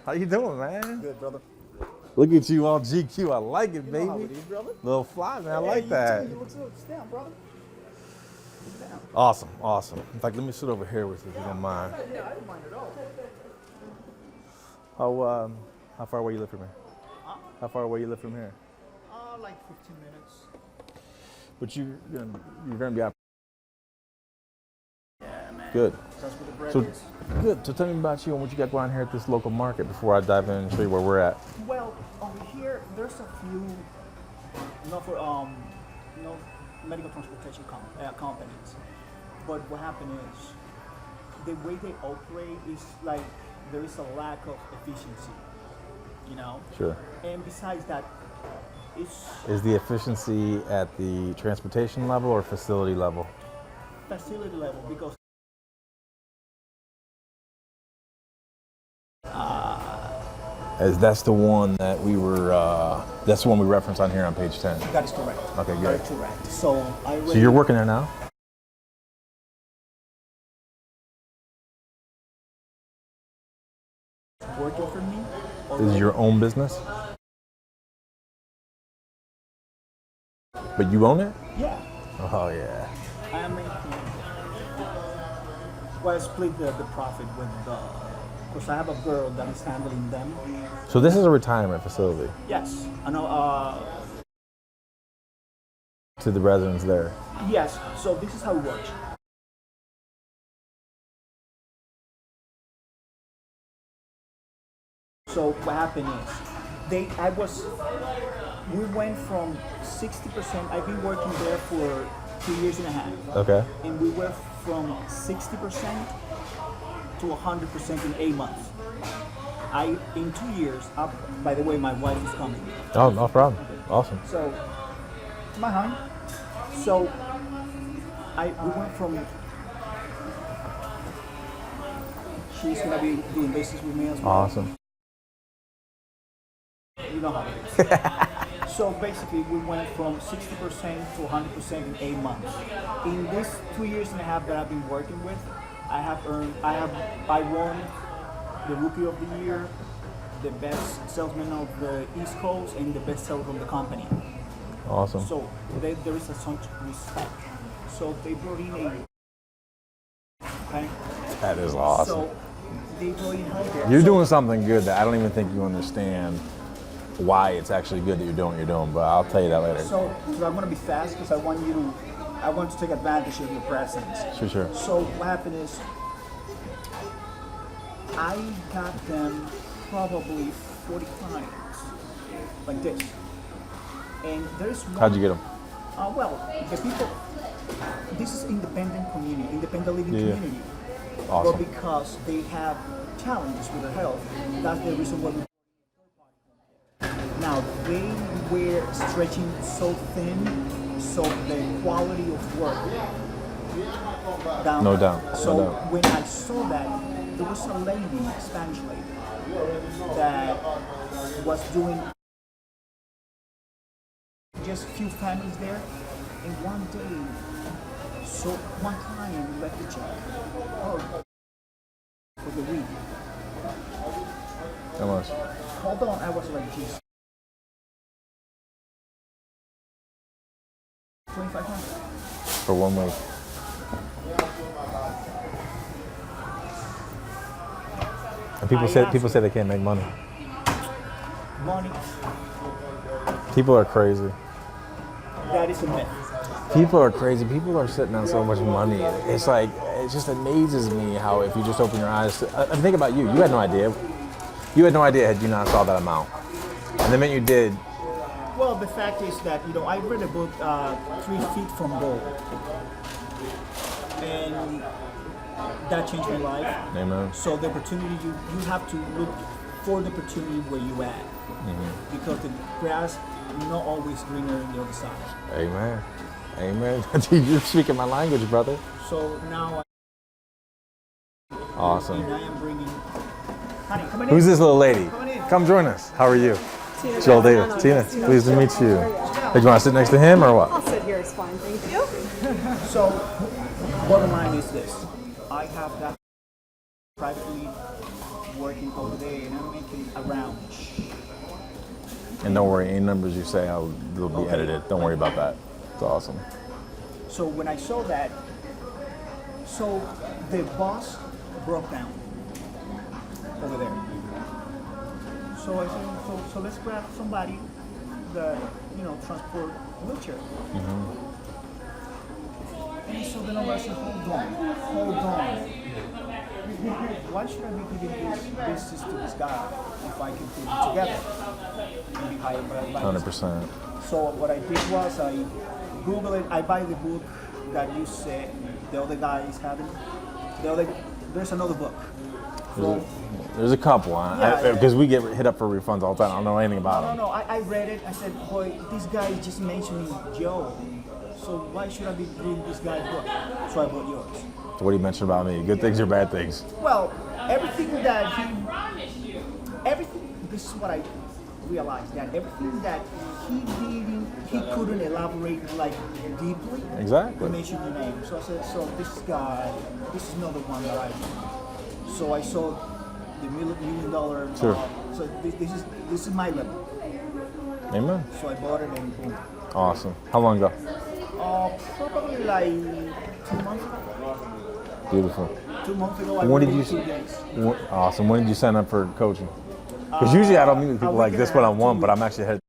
How you doing, man? Good, brother. Look at you on GQ. I like it, baby. You know how it is, brother. Little fly, man. I like that. You look good. Sit down, brother. Sit down. Awesome, awesome. In fact, let me sit over here with you if you don't mind. Yeah, I don't mind at How all. far away you live from here? How far away you live from here? Like 15 minutes. But you're gonna be out. Yeah, man. Good. That's what the bread So is. good. So tell me about you and what you got going on here at this local market before I dive in and show you where we're at. Well, over here, there's a few, medical transportation companies. But what happened is, the way they operate is like, there is a lack of efficiency, you know? Sure. And besides that, Is the efficiency at the transportation level or facility level? facility level, because As that's the one that we were, that's the one we referenced on here on page 10. that is correct. Okay, good. Very correct. So So you're working there now? working for me. This is your own business? But you own it? Yeah. Oh, yeah. I am making. Well, I split the profit with because I have a girl that is handling them. So this is a retirement facility Yes. I know. to the residents there. Yes. So this is how it works. So what happened is, we went from 60%. I've been working there for 2 years and a half. Okay. And we went from 60% to 100% in 8 months. In 2 years, by the way, my wife is coming. Oh, no problem. Awesome. So, my honey. So, we went from, she's gonna be doing business with me as well. Awesome. You know how it is. So basically, we went from 60% to 100% in 8 months. In this 2 years and a half that I've been working with, I won the Rookie of the Year, the best salesman of the East Coast, and the best seller from the company. Awesome. So there is a such respect. So they brought in okay. That is awesome. So they brought in her there. You're doing something good that I don't even think you understand why it's actually good that you're doing what you're doing, but I'll tell you that later. So I'm gonna be fast because I want to take advantage of your presence. Sure. So what happened is, I got them probably 40 clients like this, and there's one. How'd you get them? Well, the people. This is independent living community. Awesome. But because they have challenges with their health, that's the reason why we. Now, they were stretching so thin, so the quality of work down. No doubt. So No doubt. when I saw that, there was a lady, a Spanish lady, that was doing just a few families there, and one day, so one client left the check for the week. How much? Hold on, I was like, geez. 2,500 For 1 week. And people say they can't make money. money. People are crazy. That is a myth. People are crazy. People are sitting on so much money. It's like, it just amazes me how if you just open your eyes, and think about you. You had no idea. You had no idea had you not saw that amount. And the minute you did. Well, the fact is that, I read a book, 3 Feet from Gold, and that changed my life. Amen. So the opportunity, you have to look for the opportunity where you at, because the grass not always greener on the other side. Amen. Amen. You're speaking my language, brother. So now, Awesome. I am bringing. Honey, come in. Who's this little lady? Come on in. Come join us. How are you? Tina. Joel Davis. Tina, pleased to meet you. Hey, do you want to sit next to him or what? I'll sit here, it's fine, thank you. So, bottom line is this. I have that privately working over there, and I'm making around. And don't worry, any numbers you say, they'll be edited. Don't worry about that. It's awesome. So when I saw that, so the boss broke down over there. So I said, so let's grab somebody that, transport wheelchair. And so then I said, hold on. Why should I be giving this business to this guy if I can put it together and be hired by 100%. So what I did was I Googled it. I buy the book that you said the other guy is having. There's another book. There's a couple, because we get hit up for refunds all the time. I don't know anything about them. No. I read it. I said, boy, this guy is just mentioning Joe. So why should I be reading this guy's book? So I bought yours. So what do you mention about me? Good things or bad things? Well, everything, this is what I realized, that everything that he couldn't elaborate like deeply. Exactly. He mentioned your name. So I said, so this guy, this is another one that I know. So I saw the $1 million. Sure. So this is my level. Amen. So I bought it and boom. Awesome. How long ago? Probably like 2 months ago. Beautiful. 2 months ago. When did you? 2 days. Awesome. When did you sign up for coaching? Because usually I don't meet with people like this one-on-one, but I'm actually headed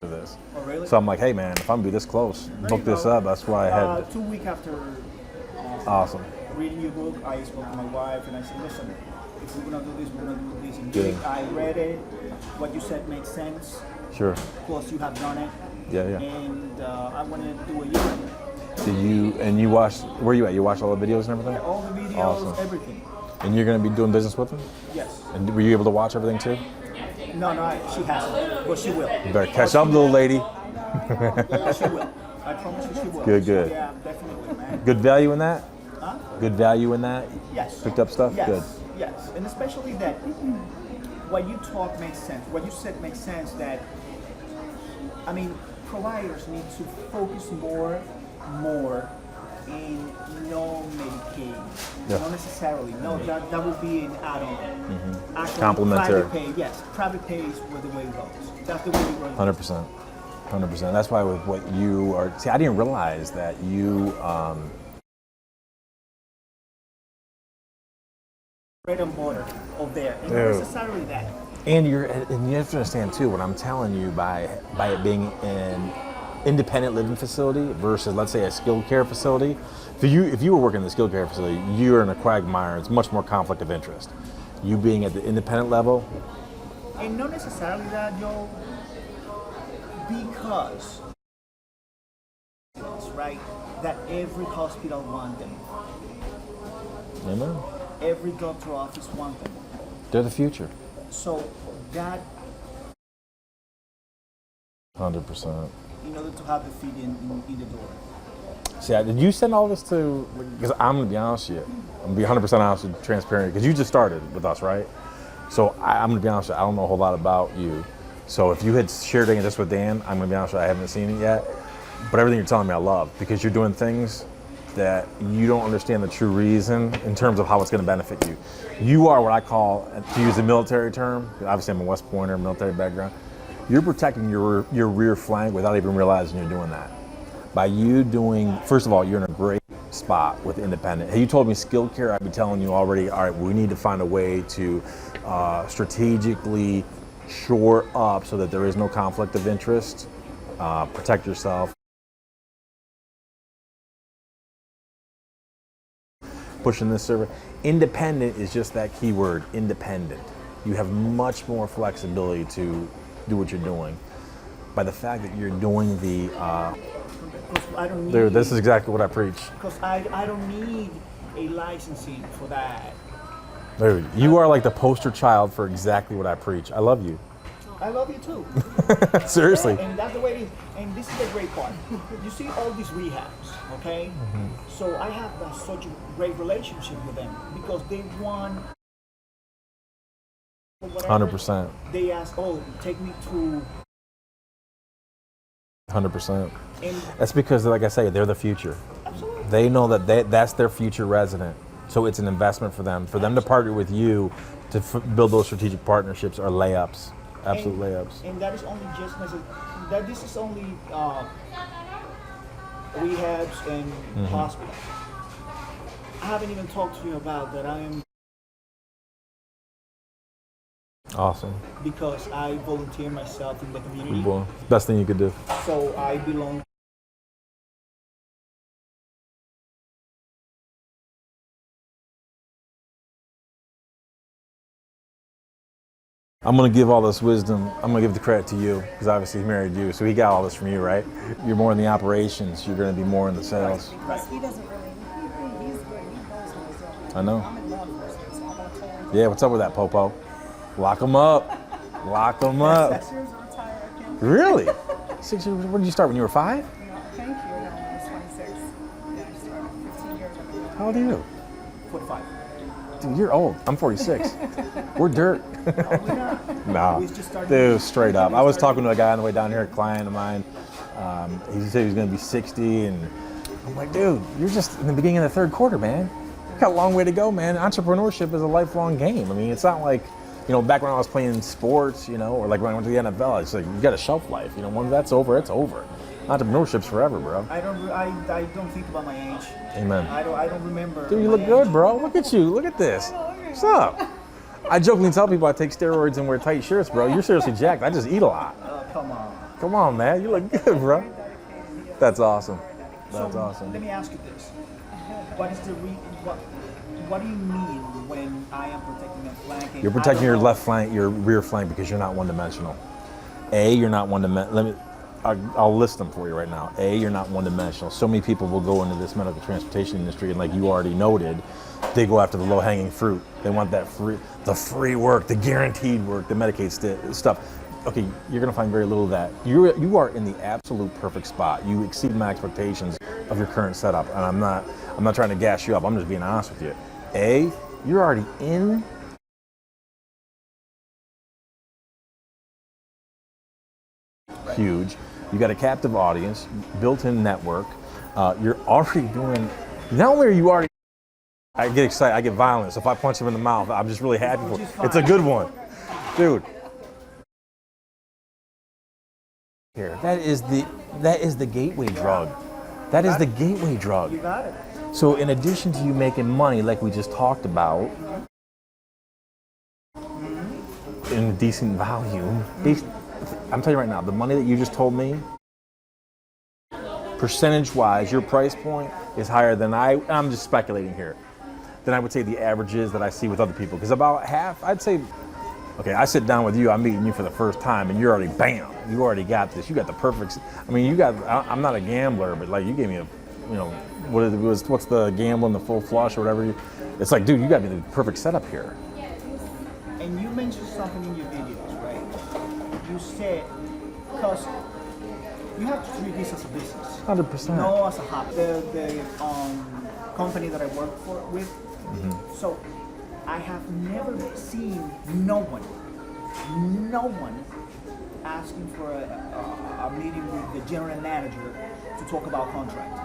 to this. Oh, really? So I'm like, hey man, if I'm gonna be this close, book this up. That's why I had. 2 weeks after. Awesome. Reading your book, I spoke to my wife and I said, listen, if we're gonna do this, we're gonna do this. And Good. I read it. What you said makes sense. Sure. Plus, you have done it. Yeah. And I wanted to do a year. And you watched, where you at? You watched all the videos and everything? All the videos, Awesome. everything. And you're going to be doing business with them? Yes. And were you able to watch everything too? No, she hasn't, but she will. You better catch up, little lady. She will. I promise you she will. Good. So, yeah, definitely, man. Good value in that? Huh? Good value in that? Yes. Picked up stuff? Yes. Good. Yes. And especially that what you talk makes sense. What you said makes sense that, providers need to focus more in no Medicaid. Yeah. Not necessarily. No, that would be an add-on. Actually, Complementary. Private pay, yes. Private pay is where the way it goes. That's the way it goes. 100%. 100%. That's why with what you are, I didn't realize that you, bread and butter over there. And not necessarily that. and you have to understand too, what I'm telling you by it being an independent living facility versus, let's say, a skilled care facility. If you were working in the skilled care facility, you're in a quagmire. It's much more conflict of interest. You being at the independent level. And not necessarily that, Joe, because it's right that every hospital wants them. Amen. Every doctor office wants them. They're the future. So that 100%. in order to have the feet in the door. See, did you send all this to, because I'm going to be honest with you, I'm going to be 100% honest and transparent, because you just started with us, right? So I'm going to be honest with you, I don't know a whole lot about you. So if you had shared any of this with Dan, I'm going to be honest with you, I haven't seen it yet. But everything you're telling me I love, because you're doing things that you don't understand the true reason in terms of how it's going to benefit you. You are what I call, to use a military term, obviously I'm a West Pointer, military background, you're protecting your rear flank without even realizing you're doing that. By you doing, first of all, you're in a great spot with independent. Had you told me skilled care, I'd be telling you already, all right, we need to find a way to strategically shore up so that there is no conflict of interest, protect yourself. Pushing this server. Independent is just that key word, independent. You have much more flexibility to do what you're doing. By the fact that you're doing the, I don't need, dude, this is exactly what I preach. because I don't need a licensing for that. Dude, you are like the poster child for exactly what I preach. I love you. I love you too. Seriously. And that's the way it is. And this is the great part. You see all these rehabs, okay? So I have such a great relationship with them because they want. 100%. They ask, oh, take me to. 100%. And That's because, like I say, they're the future. absolutely. They know that that's their future resident. So it's an investment for them to partner with you to build those strategic partnerships are layups, absolute layups. And that is only just that. This is only rehabs and hospitals. I haven't even talked to you about that. I am Awesome. because I volunteer myself in the community. Well, best thing you could do. So I belong. I'm gonna give all this wisdom, I'm gonna give the credit to you, because obviously he married you, so he got all this from you, right? You're more in the operations, you're gonna be more in the sales. Because he doesn't really, he's good, he knows what he's doing. I know. I'm in law enforcement, so I'm not telling Yeah, what's up with that, Popo? Lock him up. Lock him up. 6 years retired, I can't. Really? 6 years, when did you start, when you were 5? No, thank you, no, I was 26. Yeah, I started 15 years ago. How old are you? 45. Dude, you're old. I'm 46. We're dirt. No, We just started- dude, straight up. I was talking to a guy on the way down here, a client of mine. He said he was going to be 60, and I'm like, dude, you're just in the beginning of the third quarter, man. You got a long way to go, man. Entrepreneurship is a lifelong game. I mean, it's not like, back when I was playing sports, or like when I went to the NFL, it's like you got a shelf life. Once that's over, it's over. Entrepreneurship's forever, bro. I don't think about my age. Amen. I don't remember. Dude, you my look good, age. bro. Look at you. Look at this. What's up? I jokingly tell people I take steroids and wear tight shirts, bro. You're seriously jacked. I just eat a lot. Come on. Come on, man. You look good, bro. That's awesome. That's So, awesome. Let me ask you this: what is the what do you mean when I am protecting a flank? and You're I protecting don't your know- left flank, your rear flank, because you're not one-dimensional. A, you're not one-dimensional. I'll list them for you right now. A, you're not one-dimensional. So many people will go into this medical transportation industry, and like you already noted, they go after the low-hanging fruit. They want the free work, the guaranteed work, the Medicaid stuff. Okay, you're gonna find very little of that. You are in the absolute perfect spot. You exceed my expectations of your current setup, and I'm not trying to gas you up. I'm just being honest with you. A, you're already in. Huge. You got a captive audience, built-in network. You're already doing. Not only are you already. I get excited. I get violent. So if I punch him in the mouth, I'm just really happy for it. It's a good one, dude. Here, that is the gateway drug. That is the gateway drug. You got it. So in addition to you making money, like we just talked about, in a decent value, I'm telling you right now, the money that you just told me, percentage-wise, your price point is higher than I'm just speculating here, than I would say the averages that I see with other people. Because about half, I'd say, okay, I sit down with you, I'm meeting you for the first time, and you're already, bam, you already got this. You got the perfect, I'm not a gambler, but like you gave me a, what's the gambling, the full flush or whatever. It's like, dude, you got me the perfect setup here. And you mentioned something in your videos, right? You said, because you have to treat this as a business. 100%. No, as a hobby. The company that I work with. So I have never seen no one asking for a meeting with the general manager to talk about contract.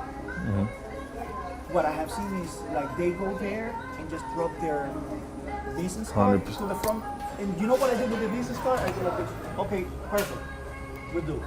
What I have seen is like they go there and just drop their business card 100%. to the front. And you know what I did with the business card? I go like this. Okay, perfect. We'll do.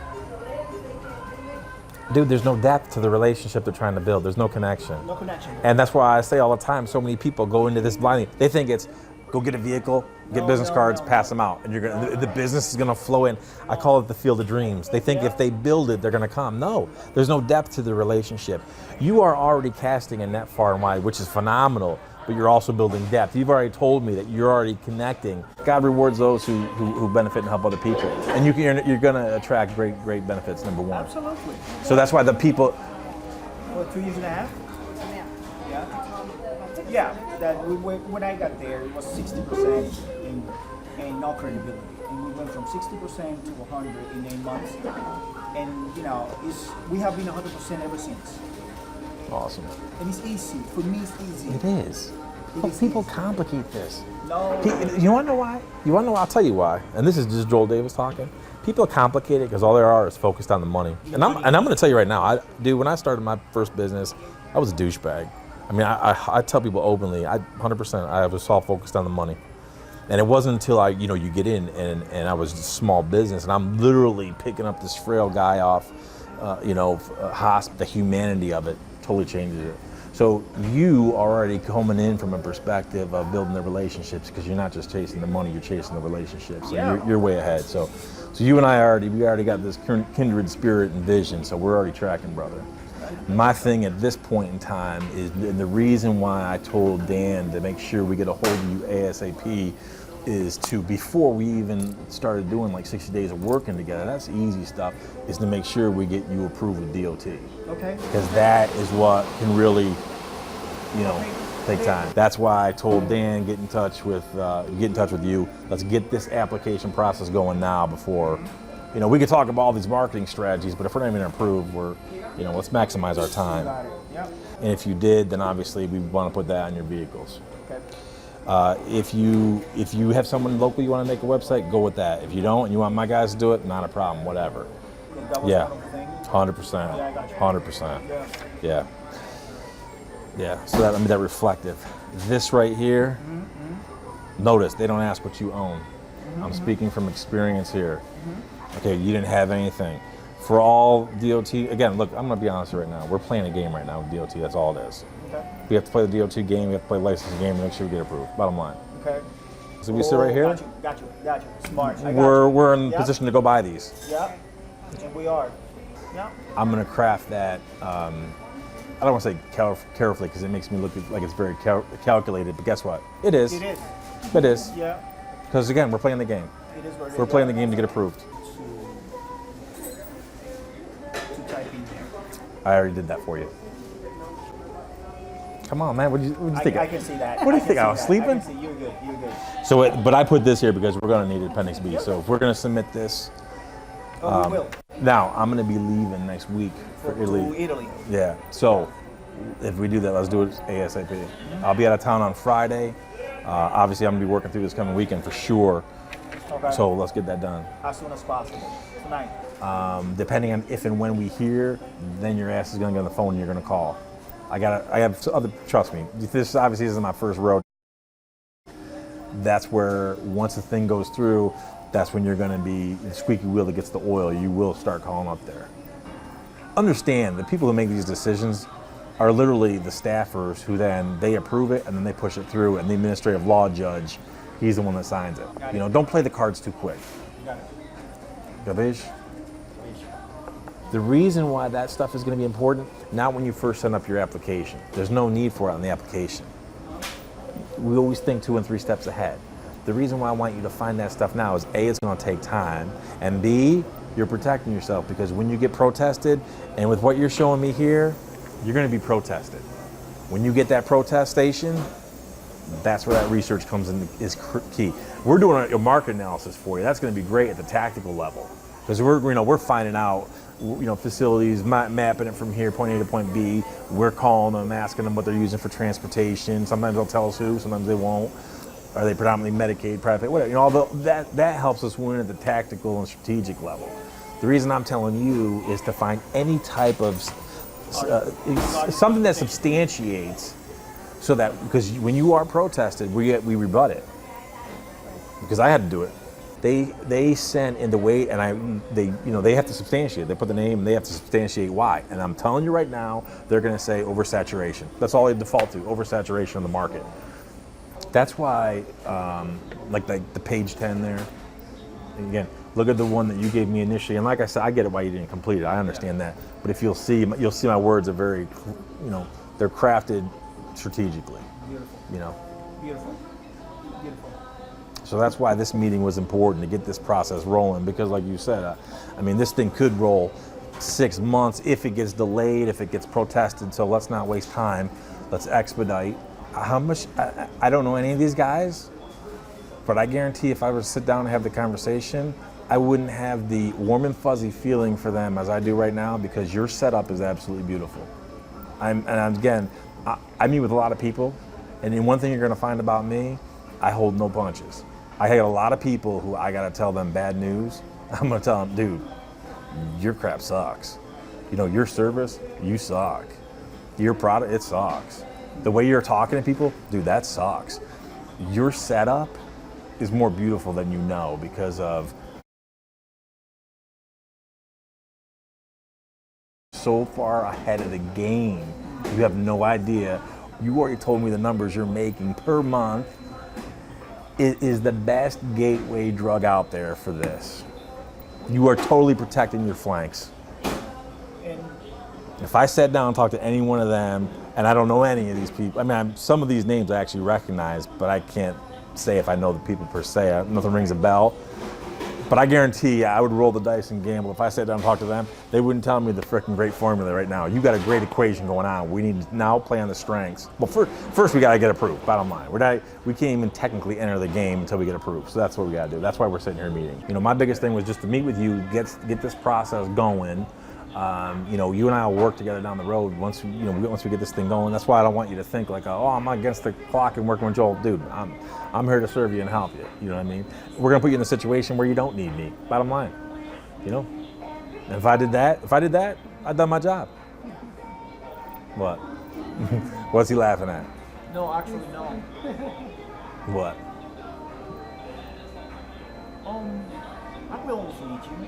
Dude, there's no depth to the relationship they're trying to build. There's no connection. No connection. And that's why I say all the time, so many people go into this blindly. They think it's go get a vehicle, get business cards, pass them out, and the business is gonna flow in. I call it the field of dreams. They think if they build it, they're gonna come. No, there's no depth to the relationship. You are already casting a net far and wide, which is phenomenal, but you're also building depth. You've already told me that you're already connecting. God rewards those who benefit and help other people. And you're gonna attract great benefits, number one. Absolutely. So that's why the people, What, 2 years and a half? Yeah. Yeah. Yeah. That when I got there, it was 60% and no credibility. And we went from 60% to 100 in 8 months. And we have been 100% ever since. awesome. And it's easy. For me, it's easy. It is. It But is people easy. complicate this. No. You want to know why? You want to know? I'll tell you why. And this is just Joel Davis talking. People complicate it because all they are is focused on the money. And I'm going to tell you right now, dude. When I started my first business, I was a douchebag. I mean, I tell people openly, 100%. I was all focused on the money. And it wasn't until you get in and I was small business and I'm literally picking up this frail guy off, the humanity of it totally changes it. So you are already coming in from a perspective of building the relationships because you're not just chasing the money, you're chasing the relationships. So you're way ahead. So you and I we already got this kindred spirit and vision. So we're already tracking, brother. My thing at this point in time is, and the reason why I told Dan to make sure we get a hold of you ASAP is to, before we even started doing like 60 days of working together, that's easy stuff, is to make sure we get you approved with DOT. Okay. Because that is what can really, take time. That's why I told Dan, get in touch with you. Let's get this application process going now before, we could talk about all these marketing strategies, but if we're not even approved, let's maximize our time. Got it. Yep. And if you did, then obviously we want to put that on your vehicles. Okay. If you have someone local you want to make a website, go with that. If you don't and you want my guys to do it, not a problem, whatever. That was one of the things. 100%. Yeah, I got you. 100%. Yeah. So that reflective. This right here, notice they don't ask what you own. I'm speaking from experience here. Okay, you didn't have anything. For all DOT, again, look, I'm going to be honest right now. We're playing a game right now with DOT. That's all it is. Okay. We have to play the DOT game. We have to play the licensing game to make sure we get approved. Bottom line. Okay. So we sit right here. Got you. Smart. We're in position to go buy these. Yeah. And we are. Yeah. I'm going to craft that. I don't want to say carefully because it makes me look like it's very calculated. But guess what? It is. It is. It is. Yeah. Because again, we're playing the game. It is what it is. We're playing the game to get approved. To type in there. I already did that for you. Come on, man. What do you think? I can see that. What do you think? I was sleeping? I can see you're good. So, but I put this here because we're going to need Appendix B. So if we're going to submit this, We will. now I'm going to be leaving next week for Italy. To Italy. Yeah. So if we do that, let's do it ASAP. I'll be out of town on Friday. Obviously, I'm going to be working through this coming weekend for sure. Okay. So let's get that done. As soon as possible. Tonight. Depending on if and when we hear, then your ass is going to get on the phone and you're going to call. I have other, trust me, this obviously isn't my first road. That's where, once the thing goes through, that's when you're going to be the squeaky wheel that gets the oil. You will start calling up there. Understand, the people who make these decisions are literally the staffers who then, they approve it and then they push it through, and the administrative law judge, he's the one that signs it. Don't play the cards too quick. Got it. Gabish? The reason why that stuff is going to be important, not when you first send up your application. There's no need for it on the application. We always think 2 and 3 steps ahead. The reason why I want you to find that stuff now is A, it's going to take time, and B, you're protecting yourself, because when you get protested, and with what you're showing me here, you're going to be protested. When you get that protestation, that's where that research comes in, is key. We're doing a market analysis for you. That's going to be great at the tactical level, because we're finding out, facilities, mapping it from here, point A to point B. We're calling them, asking them what they're using for transportation. Sometimes they'll tell us who, sometimes they won't. Are they predominantly Medicaid, private, whatever? Although that helps us win at the tactical and strategic level. The reason I'm telling you is to find any type of something that substantiates, so that, because when you are protested, we rebut it. Because I had to do it. They sent in the way, and they have to substantiate. They put the name, and they have to substantiate why. And I'm telling you right now, they're going to say oversaturation. That's all they default to, oversaturation of the market. That's why, like the page 10 there. And again, look at the one that you gave me initially. And like I said, I get it why you didn't complete it. I understand that. But if you'll see my words are very, they're crafted strategically. Beautiful. Beautiful. So that's why this meeting was important, to get this process rolling, because like you said, this thing could roll 6 months if it gets delayed, if it gets protested. So let's not waste time. Let's expedite. How much, I don't know any of these guys, but I guarantee if I were to sit down and have the conversation, I wouldn't have the warm and fuzzy feeling for them as I do right now, because your setup is absolutely beautiful. I meet with a lot of people, and then one thing you're going to find about me, I hold no punches. I got a lot of people who I got to tell them bad news. I'm going to tell them, dude, your crap sucks. Your service, you suck. Your product, it sucks. The way you're talking to people, dude, that sucks. Your setup is more beautiful than you know because of so far ahead of the game. You have no idea. You already told me the numbers you're making per month. It is the best gateway drug out there for this. You are totally protecting your flanks. And If I sat down and talked to any one of them, and I don't know any of these people, I mean, some of these names I actually recognize, but I can't say if I know the people per se. Nothing rings a bell. But I guarantee you, I would roll the dice and gamble. If I sat down and talked to them, they wouldn't tell me the freaking great formula right now. You got a great equation going on. We need to now play on the strengths. Well, first we got to get approved, bottom line. We can't even technically enter the game until we get approved. So that's what we got to do. That's why we're sitting here meeting. You know, my biggest thing was just to meet with you, get this process going. You know, you and I will work together down the road once we get this thing going. That's why I don't want you to think like, oh, I'm against the clock and working with Joel. Dude, I'm here to serve you and help you. You know what I mean? We're gonna put you in a situation where you don't need me. Bottom line, you know. And if I did that, I'd done my job. What? What's he laughing at? no, actually, no. What? I'm willing to meet you.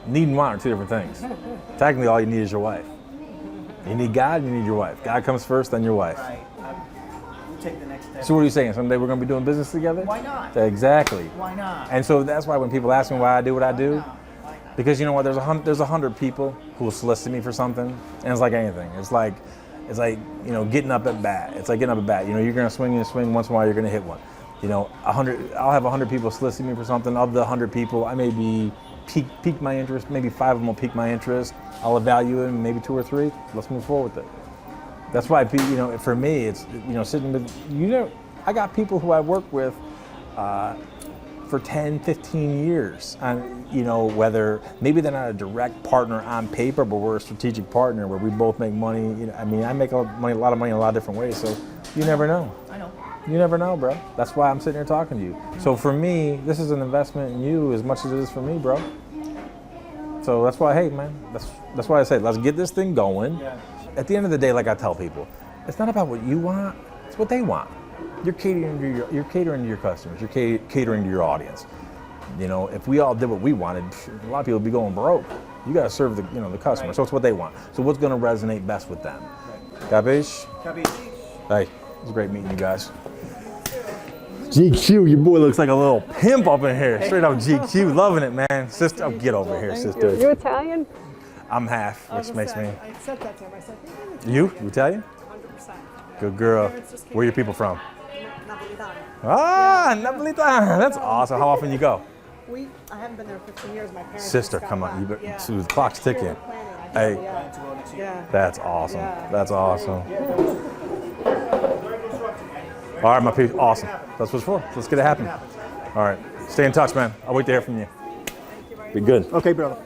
Need and want are two different things. Technically, all you need is your wife. You need God, you need your wife. God comes first, then your wife. Right. We'll take the next step. So what are you saying? Someday we're going to be doing business together? Why not? Exactly. Why not? And so that's why when people ask me why I do what I do, Why not? because you know what? There's 100 people who will solicit me for something, and it's like anything. It's like you know, getting up at bat. It's like getting up at bat. You know, you're going to swing once in a while. You're going to hit one. You know, I'll have 100 people solicit me for something. Of the 100 people, I may be pique my interest. Maybe 5 of them will pique my interest. I'll evaluate them, maybe 2 or 3. Let's move forward with it. That's why, you know, for me, it's, you know, sitting with, you know, I got people who I work with for 10, 15 years. And, you know, whether maybe they're not a direct partner on paper, but we're a strategic partner where we both make money. You know, I mean, I make a lot of money in a lot of different ways. So you never know. I know. You never know, bro. That's why I'm sitting here talking to you. So for me, this is an investment in you as much as it is for me, bro. So that's why, hey, man, that's why I say, let's get this thing going. Yeah. At the end of the day, like I tell people, it's not about what you want, it's what they want. You're catering to your customers, you're catering to your audience. You know, if we all did what we wanted, a lot of people would be going broke. You got to serve the customer, right. So it's what they want. So what's going to resonate best with them? Right. Capiche? Capiche. Hey, it was great meeting you guys. GQ, your boy looks like a little pimp up in here. Straight up GQ, loving it, man. Sister, get over here, sister. You Italian? I'm half, which makes me. I said that to him. I said, You Italian? 100%. Good girl. Where are your people from? Napolitano. Ah, Napolitano. That's awesome. How often you go? I haven't been there 15 years. My parents. Sister, just got come on. back. So the clock's ticking. Hey, Yeah. that's awesome. Yeah. That's awesome. All right, my people. Awesome. That's what it's for. Let's get it happening. All right. Stay in touch, man. I'll wait to hear from you. Be good. Okay, brother.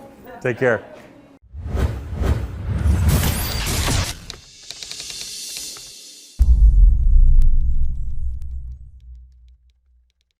Take care.